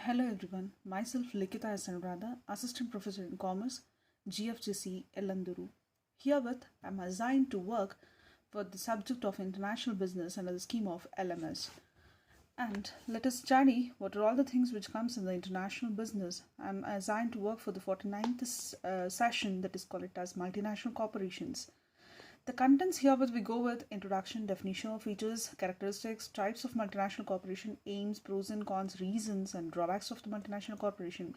Hello everyone, myself Likita S. Anuradha, Assistant Professor in Commerce, GFGC, Ellanduru. Herewith, I am assigned to work for the subject of international business under the scheme of LMS. And let us study what are all the things which comes in the international business. I am assigned to work for the 49th session that is called it as multinational corporations. The contents herewith we go with introduction, definition of features, characteristics, types of multinational corporation, aims, pros and cons, reasons and drawbacks of the multinational corporation.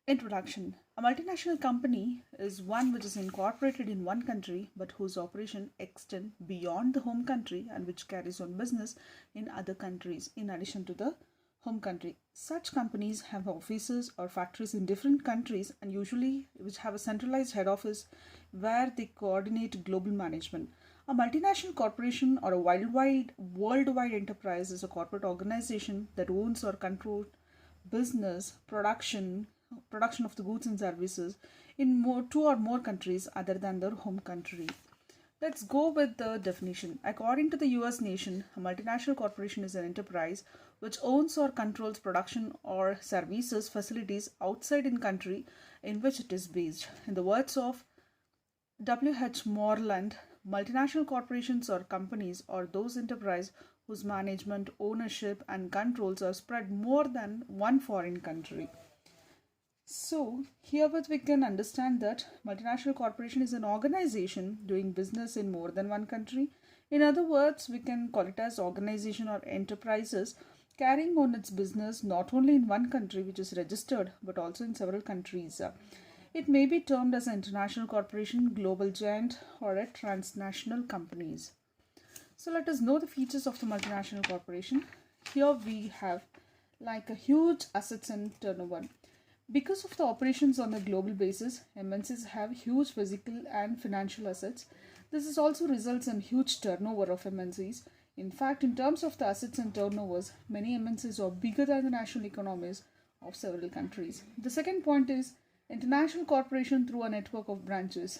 Introduction. A multinational company is one which is incorporated in one country but whose operation extend beyond the home country and which carries on business in other countries in addition to the home country. Such companies have offices or factories in different countries and usually which have a centralized head office where they coordinate global management. A multinational corporation or a worldwide enterprise is a corporate organization that owns or controls business, production of the goods and services in two or more countries other than their home country. Let's go with the definition. According to the US nation, a multinational corporation is an enterprise which owns or controls production or services facilities outside in country in which it is based. In the words of W.H. Moreland, multinational corporations or companies are those enterprises whose management, ownership and controls are spread more than one foreign country. So, herewith we can understand that multinational corporation is an organization doing business in more than one country. In other words, we can call it as organization or enterprises carrying on its business not only in one country which is registered but also in several countries. It may be termed as an international corporation, global giant or a transnational companies. So let us know the features of the multinational corporation. Here we have like a huge assets and turnover. Because of the operations on a global basis, MNCs have huge physical and financial assets. This is also results in huge turnover of MNCs. In fact, in terms of the assets and turnovers, many MNCs are bigger than the national economies of several countries. The second point is international corporation through a network of branches.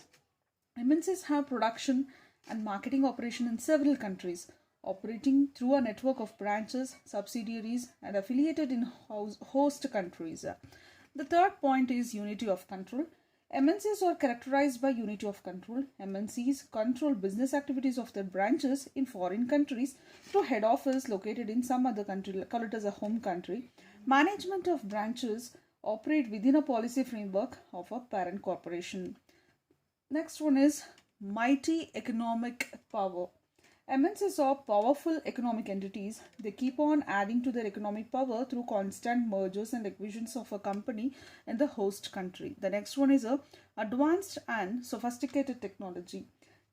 MNCs have production and marketing operation in several countries, operating through a network of branches, subsidiaries, and affiliated in host countries. The third point is unity of control. MNCs are characterized by unity of control. MNCs control business activities of their branches in foreign countries through head office located in some other country, call it as a home country. Management of branches operate within a policy framework of a parent corporation. Next one is mighty economic power. MNCs are powerful economic entities. They keep on adding to their economic power through constant mergers and acquisitions of a company in the host country. The next one is advanced and sophisticated technology.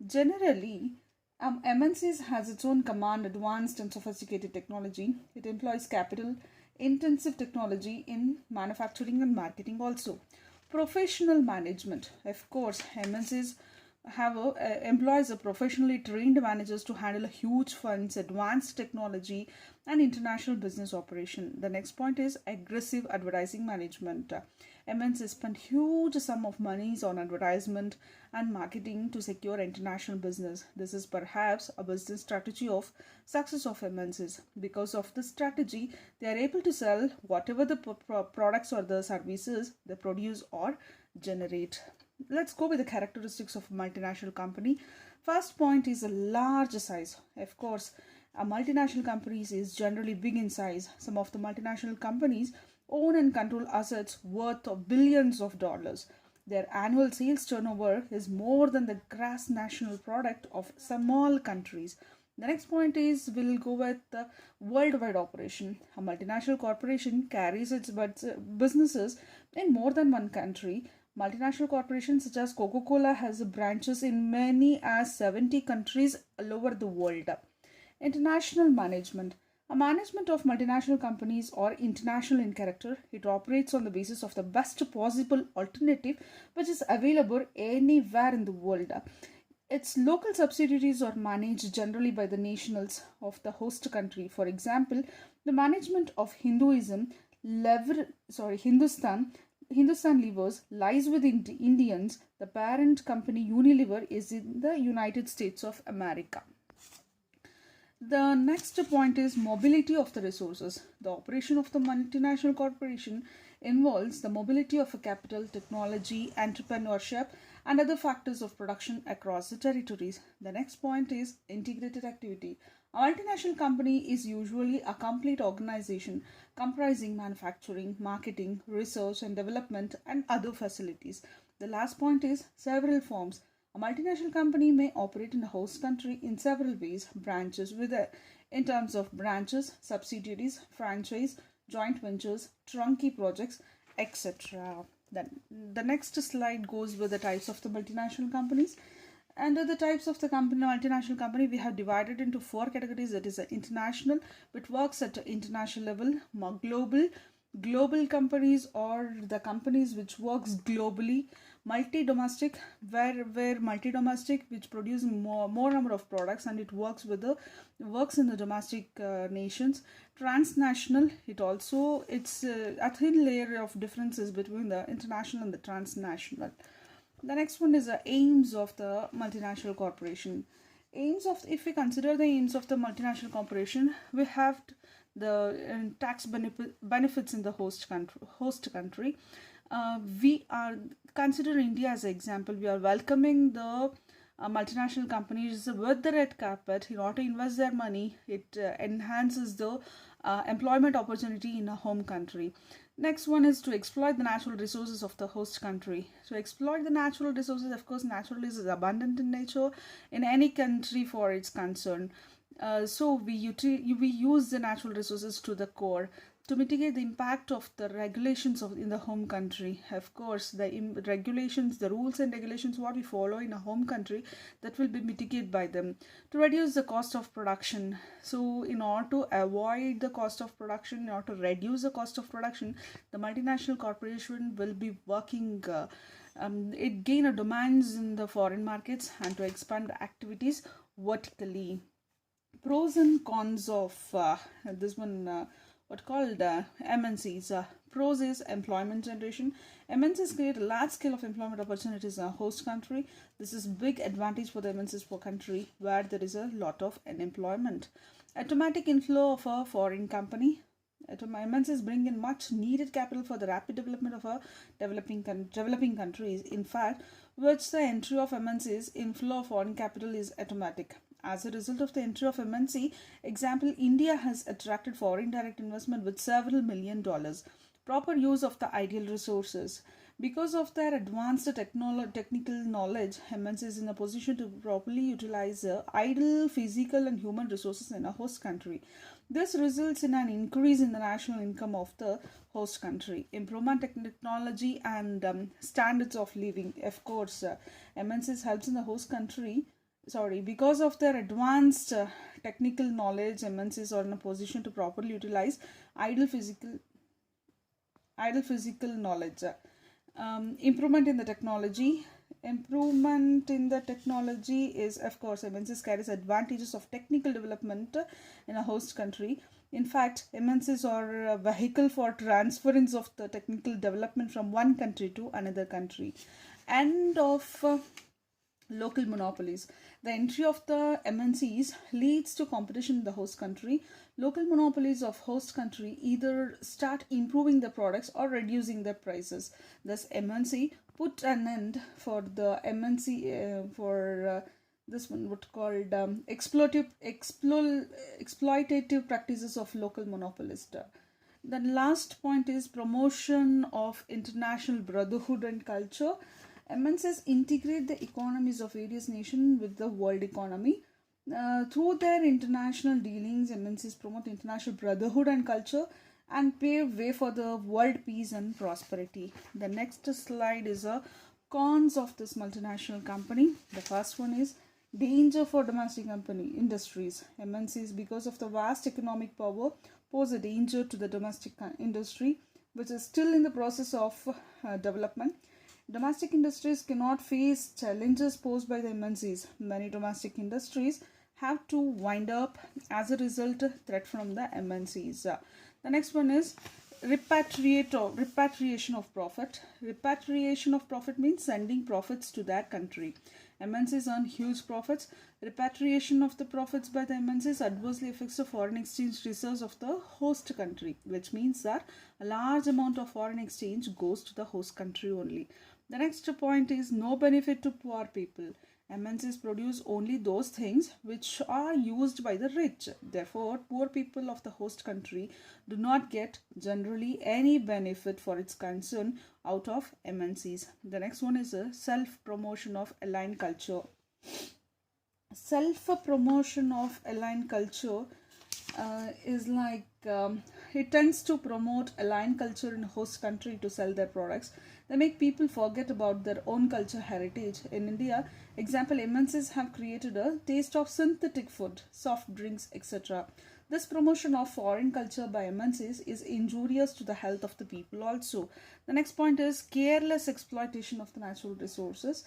Generally, MNCs has its own command advanced and sophisticated technology. It employs capital intensive technology in manufacturing and marketing also. Professional management. Of course, MNCs employs a professionally trained managers to handle huge funds, advanced technology and international business operation. The next point is aggressive advertising management. MNCs spend huge sum of monies on advertisement and marketing to secure international business. This is perhaps a business strategy of success of MNCs. Because of this strategy, they are able to sell whatever the products or the services they produce or generate. Let's go with the characteristics of a multinational company. First point is a large size. Of course, a multinational company is generally big in size. Some of the multinational companies own and control assets worth of billions of dollars. Their annual sales turnover is more than the gross national product of small countries. The next point is we'll go with the worldwide operation. A multinational corporation carries its businesses in more than one country. Multinational corporations such as Coca-Cola has branches in many as 70 countries all over the world. International management. A management of multinational companies or international in character. It operates on the basis of the best possible alternative which is available anywhere in the world. Its local subsidiaries are managed generally by the nationals of the host country. For example, the management of Hindustan Levers lies with Indians. The parent company Unilever is in the United States of America. The next point is mobility of the resources. The operation of the multinational corporation involves the mobility of a capital, technology, entrepreneurship, and other factors of production across the territories. The next point is integrated activity. A multinational company is usually a complete organization comprising manufacturing, marketing, research and development, and other facilities. The last point is several forms. A multinational company may operate in a host country in several ways, branches in terms of branches, subsidiaries, franchise, joint ventures, turnkey projects, etc. Then the next slide goes with the types of the multinational companies. Under the types of the multinational company, we have divided into four categories. That is international, which works at the international level, global companies, or the companies which works globally, multi-domestic, where multi-domestic which produce more number of products and it works in the domestic nations. Transnational, it's a thin layer of differences between the international and the transnational. The next one is the aims of the multinational corporation. If we consider the aims of the multinational corporation, we have the tax benefits in the host country. We are consider India as an example. We are welcoming the multinational companies with the red carpet in order to invest their money. It enhances the employment opportunity in a home country. Next one is to exploit the natural resources of the host country. To exploit the natural resources, of course, natural resources is abundant in nature in any country for its concern. So we use the natural resources to the core to mitigate the impact of the regulations in the home country. Of course, the regulations, the rules and regulations what we follow in a home country, that will be mitigated by them. To reduce the cost of production. So in order to avoid the cost of production, in order to reduce the cost of production, the multinational corporation will be working it gain a demands in the foreign markets and to expand the activities vertically. Pros and cons of this one what called MNCs. Pros is employment generation. MNCs create a large scale of employment opportunities in a host country. This is big advantage for the MNCs for country where there is a lot of unemployment. Automatic inflow of a foreign company. MNCs bring in much needed capital for the rapid development of a developing countries. In fact, which the entry of MNCs, inflow of foreign capital is automatic. As a result of the entry of MNC, example, India has attracted foreign direct investment with several $1 million. Proper use of the ideal resources. Because of their advanced technical knowledge, MNC is in a position to properly utilize idle physical and human resources in a host country. This results in an increase in the national income of the host country. Improvement in technology and standards of living. Of course, MNCs helps in the host country. Because of their advanced technical knowledge, MNCs are in a position to properly utilize idle physical knowledge. Improvement in the technology. Improvement in the technology is, of course, MNCs carries advantages of technical development in a host country. In fact, MNCs are a vehicle for transference of the technical development from one country to another country. End of local monopolies. The entry of the MNCs leads to competition in the host country. Local monopolies of host country either start improving the products or reducing their prices. Thus, MNC put an end for the MNC this one what called exploitative practices of local monopolist. The last point is promotion of international brotherhood and culture. MNCs integrate the economies of various nations with the world economy. Through their international dealings, MNCs promote international brotherhood and culture and pave way for the world peace and prosperity. The next slide is a cons of this multinational company. The first one is danger for domestic industries. MNCs, because of the vast economic power, pose a danger to the domestic industry, which is still in the process of development. Domestic industries cannot face challenges posed by the MNCs. Many domestic industries have to wind up as a result threat from the MNCs. The next one is repatriation of profit. Repatriation of profit means sending profits to their country. MNCs earn huge profits. Repatriation of the profits by the MNCs adversely affects the foreign exchange reserves of the host country, which means that a large amount of foreign exchange goes to the host country only. The next point is no benefit to poor people. MNCs produce only those things which are used by the rich. Therefore, poor people of the host country do not get generally any benefit for its concern out of MNCs. The next one is a self-promotion of aligned culture. Self-promotion of aligned culture is like it tends to promote aligned culture in host country to sell their products. They make people forget about their own culture heritage. In India, example, MNCs have created a taste of synthetic food, soft drinks, etc. This promotion of foreign culture by MNCs is injurious to the health of the people also. The next point is careless exploitation of the natural resources.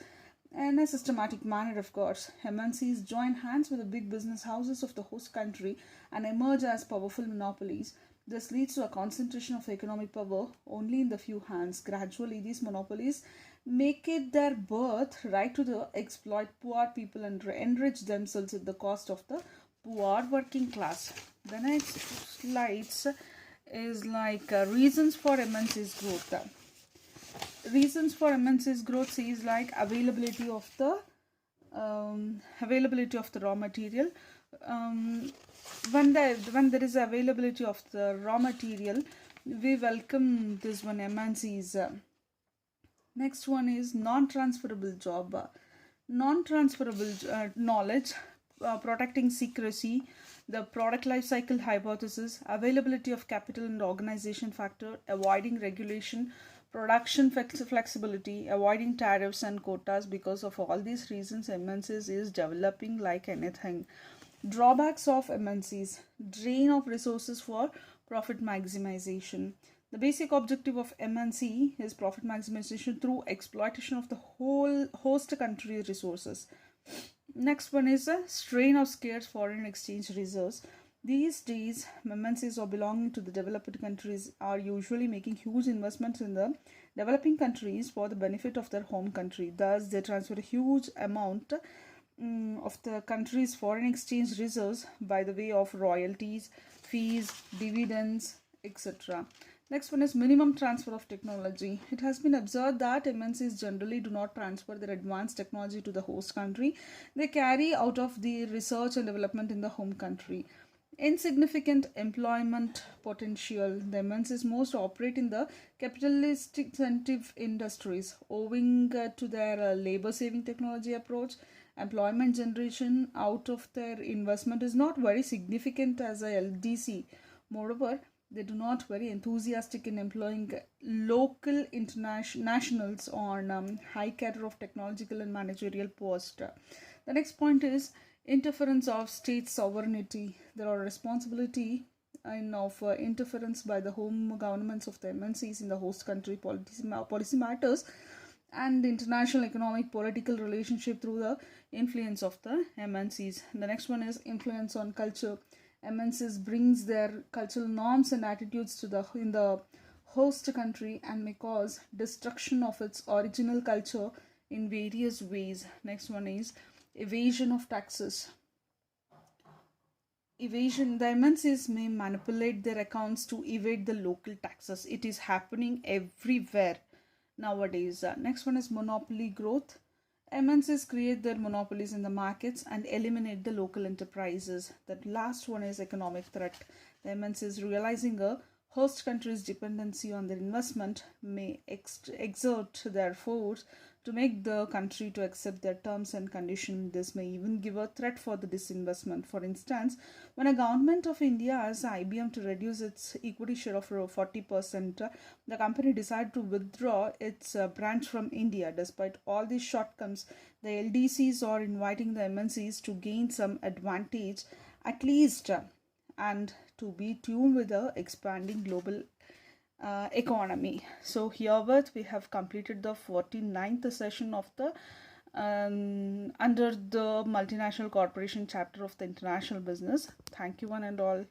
In a systematic manner, of course, MNCs join hands with the big business houses of the host country and emerge as powerful monopolies. This leads to a concentration of economic power only in the few hands. Gradually, these monopolies make it their birthright to exploit poor people and enrich themselves at the cost of the poor working class. The next slides is like reasons for MNC's growth. Reasons for MNC's growth is like availability of the raw material. When there is availability of the raw material, we welcome this one MNCs. Next one is non-transferable job, non-transferable knowledge, protecting secrecy, the product life cycle hypothesis, availability of capital and organization factor, avoiding regulation, production flexibility, avoiding tariffs and quotas. Because of all these reasons, MNCs is developing like anything. Drawbacks of MNCs: drain of resources for profit maximization. The basic objective of MNC is profit maximization through exploitation of the whole host country resources. Next one is a strain of scarce foreign exchange reserves. These days, MNCs or belonging to the developed countries are usually making huge investments in the developing countries for the benefit of their home country. Thus, they transfer a huge amount of the country's foreign exchange reserves by the way of royalties, fees, dividends, etc. Next one is minimum transfer of technology. It has been observed that MNCs generally do not transfer their advanced technology to the host country. They carry out of the research and development in the home country. Insignificant employment potential. The MNCs most operate in the capitalistic intensive industries owing to their labor-saving technology approach. Employment generation out of their investment is not very significant as a LDC. Moreover, they do not very enthusiastic in employing local nationals on high cadre of technological and managerial post. The next point is interference of state sovereignty. There are responsibility of interference by the home governments of the MNCs in the host country policy matters and international economic political relationship through the influence of the MNCs. The next one is influence on culture. MNCs brings their cultural norms and attitudes in the host country and may cause destruction of its original culture in various ways. Next one is evasion of taxes. Evasion. The MNCs may manipulate their accounts to evade the local taxes. It is happening everywhere nowadays. Next one is monopoly growth. MNCs create their monopolies in the markets and eliminate the local enterprises. The last one is economic threat. The MNCs realizing a host country's dependency on their investment may exert their force to make the country to accept their terms and conditions. This may even give a threat for the disinvestment. For instance, when a government of India asks IBM to reduce its equity share of 40%, the company decided to withdraw its branch from India. Despite all these shortcomings, the LDCs are inviting the MNCs to gain some advantage at least and to be tuned with the expanding global economy. So herewith we have completed the 49th session of the under the multinational corporation chapter of the international business. Thank you one and all.